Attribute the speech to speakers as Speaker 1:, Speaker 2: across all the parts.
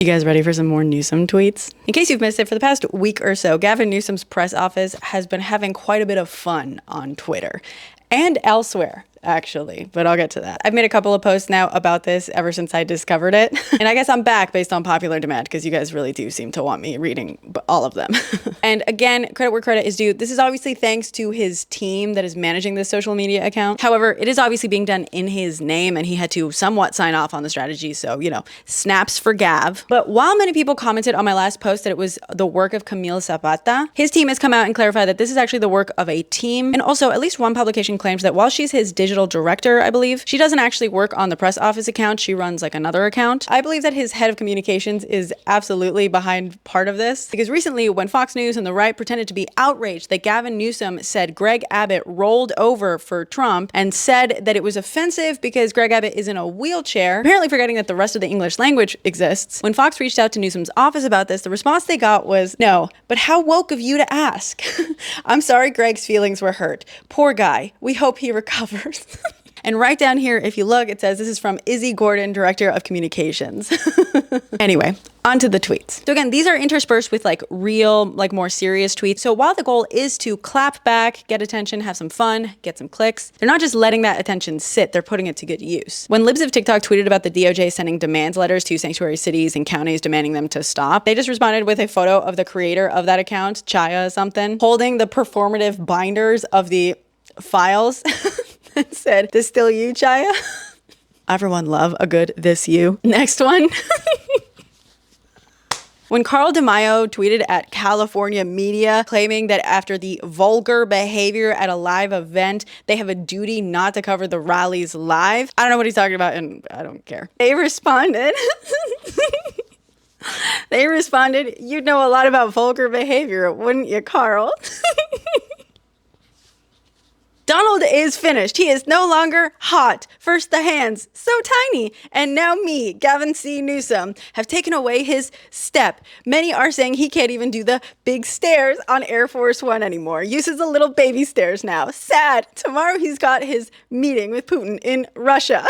Speaker 1: You guys ready for some more Newsom tweets? In case you've missed it, for the past week or so, Gavin Newsom's press office has been having quite a bit of fun on Twitter and elsewhere, actually, but I'll get to that. I've made a couple of posts now about this ever since I discovered it. And I guess I'm back based on popular demand because you guys really do seem to want me reading all of them. And again, credit where credit is due. This is obviously thanks to his team that is managing this social media account. However, it is obviously being done in his name and he had to somewhat sign off on the strategy. So, you know, snaps for Gav. But while many people commented on my last post that it was the work of Camille Zapata, his team has come out and clarified that this is actually the work of a team. And also, at least one publication claims that while she's his digital director, I believe, she doesn't actually work on the press office account. She runs like another account. I believe that his head of communications is absolutely behind part of this because recently when Fox News and the right pretended to be outraged that Gavin Newsom said Greg Abbott rolled over for Trump and said that it was offensive because Greg Abbott is in a wheelchair, apparently forgetting that the rest of the English language exists. When Fox reached out to Newsom's office about this, the response they got was, "No, but how woke of you to ask." "I'm sorry Greg's feelings were hurt. Poor guy. We hope he recovers." And right down here, if you look, it says this is from Izzy Gordon, Director of Communications. Anyway, on to the tweets. So again, these are interspersed with like real, like more serious tweets. So while the goal is to clap back, get attention, have some fun, get some clicks, they're not just letting that attention sit, they're putting it to good use. When Libs of TikTok tweeted about the DOJ sending demands letters to sanctuary cities and counties demanding them to stop, they just responded with a photo of the creator of that account, Chaya something, holding the performative binders of the files and said, "This still you, Chaya?" Everyone love a good "this you." Next one. When Carl DeMaio tweeted at California media claiming that after the vulgar behavior at a live event, they have a duty not to cover the rallies live. I don't know what he's talking about and I don't care. They responded, "You'd know a lot about vulgar behavior, wouldn't you, Carl?" Donald is finished. He is no longer hot. First the hands, so tiny, and now me, Gavin C. Newsom, have taken away his step. Many are saying he can't even do the big stairs on Air Force One anymore. Uses the little baby stairs now. Sad. Tomorrow he's got his meeting with Putin in Russia.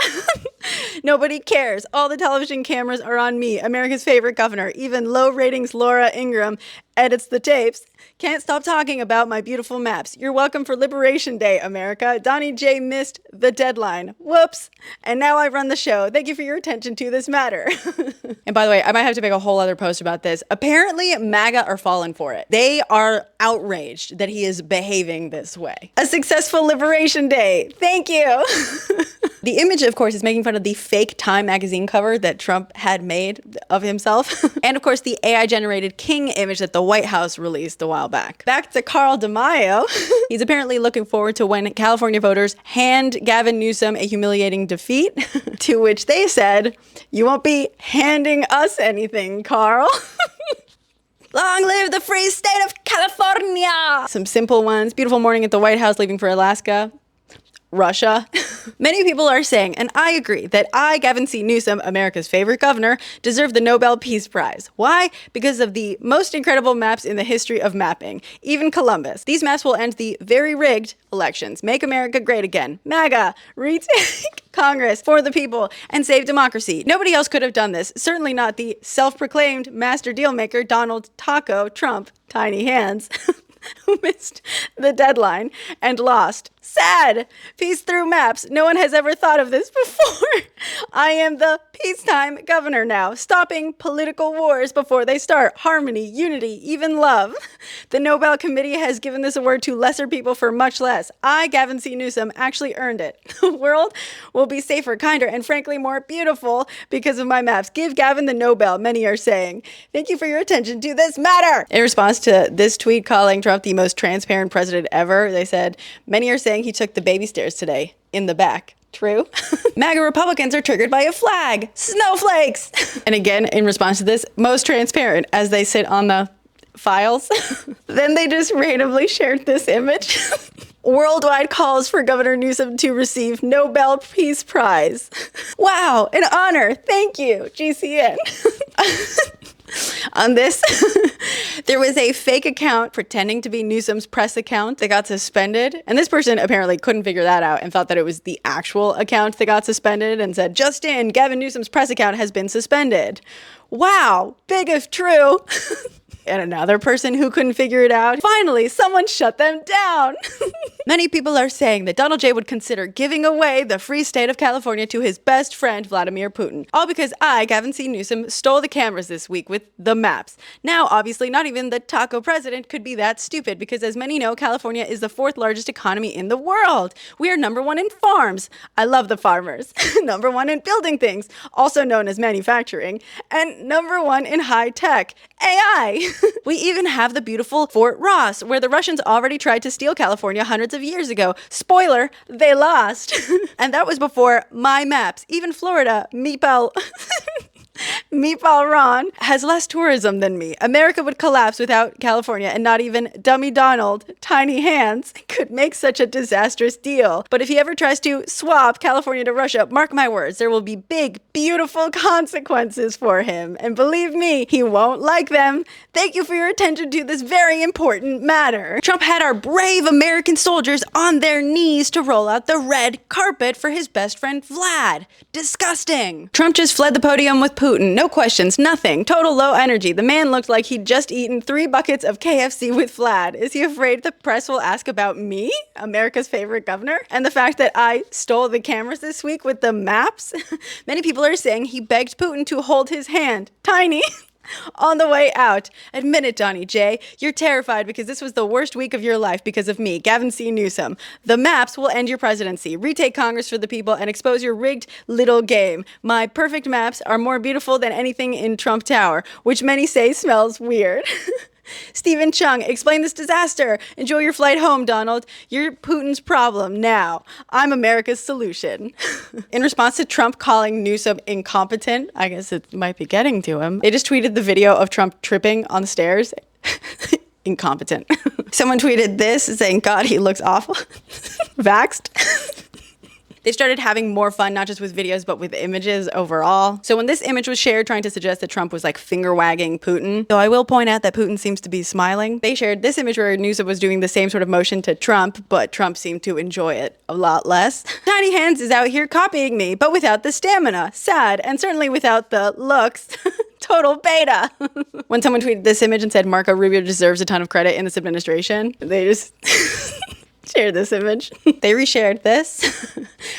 Speaker 1: Nobody cares. All the television cameras are on me, America's favorite governor. Even low ratings Laura Ingraham edits the tapes. Can't stop talking about my beautiful maps. You're welcome for Liberation Day, America. Donnie J missed the deadline. Whoops. And now I run the show. Thank you for your attention to this matter. And by the way, I might have to make a whole other post about this. Apparently, MAGA are falling for it. They are outraged that he is behaving this way. A successful Liberation Day. Thank you. The image, of course, is making fun of the fake Time magazine cover that Trump had made of himself. And of course, the AI-generated king image that the White House released a while back. Back to Carl DeMaio. He's apparently looking forward to when California voters hand Gavin Newsom a humiliating defeat, to which they said, "You won't be handing us anything, Carl." Long live the free state of California! Some simple ones. Beautiful morning at the White House, leaving for Alaska. Russia. Many people are saying, and I agree, that I, Gavin C. Newsom, America's favorite governor, deserve the Nobel Peace Prize. Why? Because of the most incredible maps in the history of mapping. Even Columbus. These maps will end the very rigged elections. Make America great again. MAGA. Retake Congress for the people and save democracy. Nobody else could have done this. Certainly not the self-proclaimed master dealmaker Donald Taco Trump, tiny hands, who missed the deadline and lost. Sad. Peace through maps. No one has ever thought of this before. I am the peacetime governor now, stopping political wars before they start. Harmony, unity, even love. The Nobel Committee has given this award to lesser people for much less. I, Gavin C. Newsom, actually earned it. The world will be safer, kinder, and frankly more beautiful because of my maps. Give Gavin the Nobel, many are saying. Thank you for your attention to this matter. In response to this tweet calling Trump the most transparent president ever, they said, many are saying he took the baby stairs today in the back. True. MAGA Republicans are triggered by a flag. Snowflakes. And again, in response to this, most transparent as they sit on the files. Then they just randomly shared this image. Worldwide calls for Governor Newsom to receive Nobel Peace Prize. Wow, an honor. Thank you, GCN. On this, There was a fake account pretending to be Newsom's press account that got suspended. And this person apparently couldn't figure that out and thought that it was the actual account that got suspended and said, "Just in, Gavin Newsom's press account has been suspended." Wow, big if true. And another person who couldn't figure it out. Finally, someone shut them down. Many people are saying that Donald J. would consider giving away the free state of California to his best friend, Vladimir Putin. All because I, Gavin C. Newsom, stole the cameras this week with the maps. Now, obviously, not even the taco president could be that stupid because, as many know, California is the 4th largest economy in the world. We are #1 in farms. I love the farmers. #1 in building things, also known as manufacturing. And #1 in high tech, AI. We even have the beautiful Fort Ross, where the Russians already tried to steal California hundreds of years ago. Spoiler, they lost. And that was before my maps. Even Florida, Meatball Ron, has less tourism than me. America would collapse without California, and not even Dummy Donald, Tiny Hands, could make such a disastrous deal. But if he ever tries to swap California to Russia, mark my words, there will be big, beautiful consequences for him. And believe me, he won't like them. Thank you for your attention to this very important matter. Trump had our brave American soldiers on their knees to roll out the red carpet for his best friend Vlad. Disgusting. Trump just fled the podium with Putin. No questions, nothing. Total low energy. The man looked like he'd just eaten 3 buckets of KFC with Vlad. Is he afraid the press will ask about me, America's favorite governor? And the fact that I stole the cameras this week with the maps? Many people are saying he begged Putin to hold his hand. Tiny. On the way out. Admit it, Donnie J. You're terrified because this was the worst week of your life because of me, Gavin C. Newsom. The maps will end your presidency, retake Congress for the people, and expose your rigged little game. My perfect maps are more beautiful than anything in Trump Tower, which many say smells weird. Stephen Chung, explain this disaster. Enjoy your flight home, Donald. You're Putin's problem now. I'm America's solution. In response to Trump calling Newsom incompetent, I guess it might be getting to him, they just tweeted the video of Trump tripping on the stairs. Incompetent. Someone tweeted this saying, God, he looks awful. Vaxxed. They started having more fun, not just with videos, but with images overall. So when this image was shared trying to suggest that Trump was like finger wagging Putin, though I will point out that Putin seems to be smiling, they shared this image where Newsom was doing the same sort of motion to Trump, but Trump seemed to enjoy it a lot less. Tiny Hands is out here copying me, but without the stamina. Sad, and certainly without the looks. Total beta. When someone tweeted this image and said Marco Rubio deserves a ton of credit in this administration, they just shared this image. They reshared this.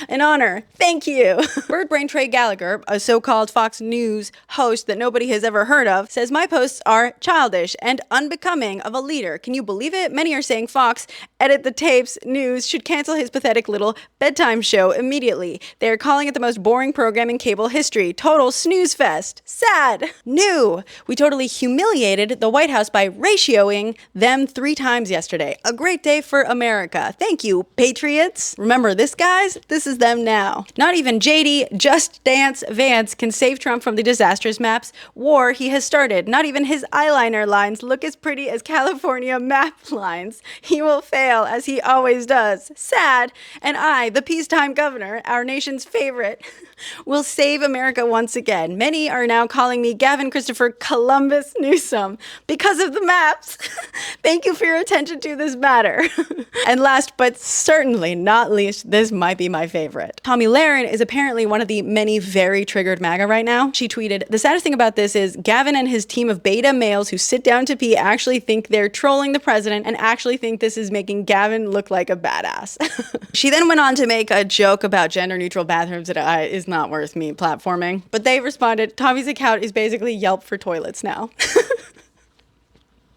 Speaker 1: In honor. Thank you. Bird Brain Trey Gallagher, a so-called Fox News host that nobody has ever heard of, says my posts are childish and unbecoming of a leader. Can you believe it? Many are saying Fox, Edit the Tapes News should cancel his pathetic little bedtime show immediately. They are calling it the most boring program in cable history. Total snooze fest. Sad. New. We totally humiliated the White House by ratioing them 3 times yesterday. A great day for America. Thank you, patriots. Remember this, guys? This is them now. Not even JD Just Dance Vance can save Trump from the disastrous maps war he has started. Not even his eyeliner lines look as pretty as California map lines. He will fail, as he always does. Sad. And I, the peacetime governor, our nation's favorite, will save America once again. Many are now calling me Gavin Christopher Columbus Newsom because of the maps. Thank you for your attention to this matter. And last but certainly not least, this might be my favorite. Tommy Lahren is apparently one of the many very triggered MAGA right now. She tweeted, the saddest thing about this is Gavin and his team of beta males who sit down to pee actually think they're trolling the president and actually think this is making Gavin look like a badass. She then went on to make a joke about gender neutral bathrooms that is not worth me platforming. But they responded, Tommy's account is basically Yelp for toilets now.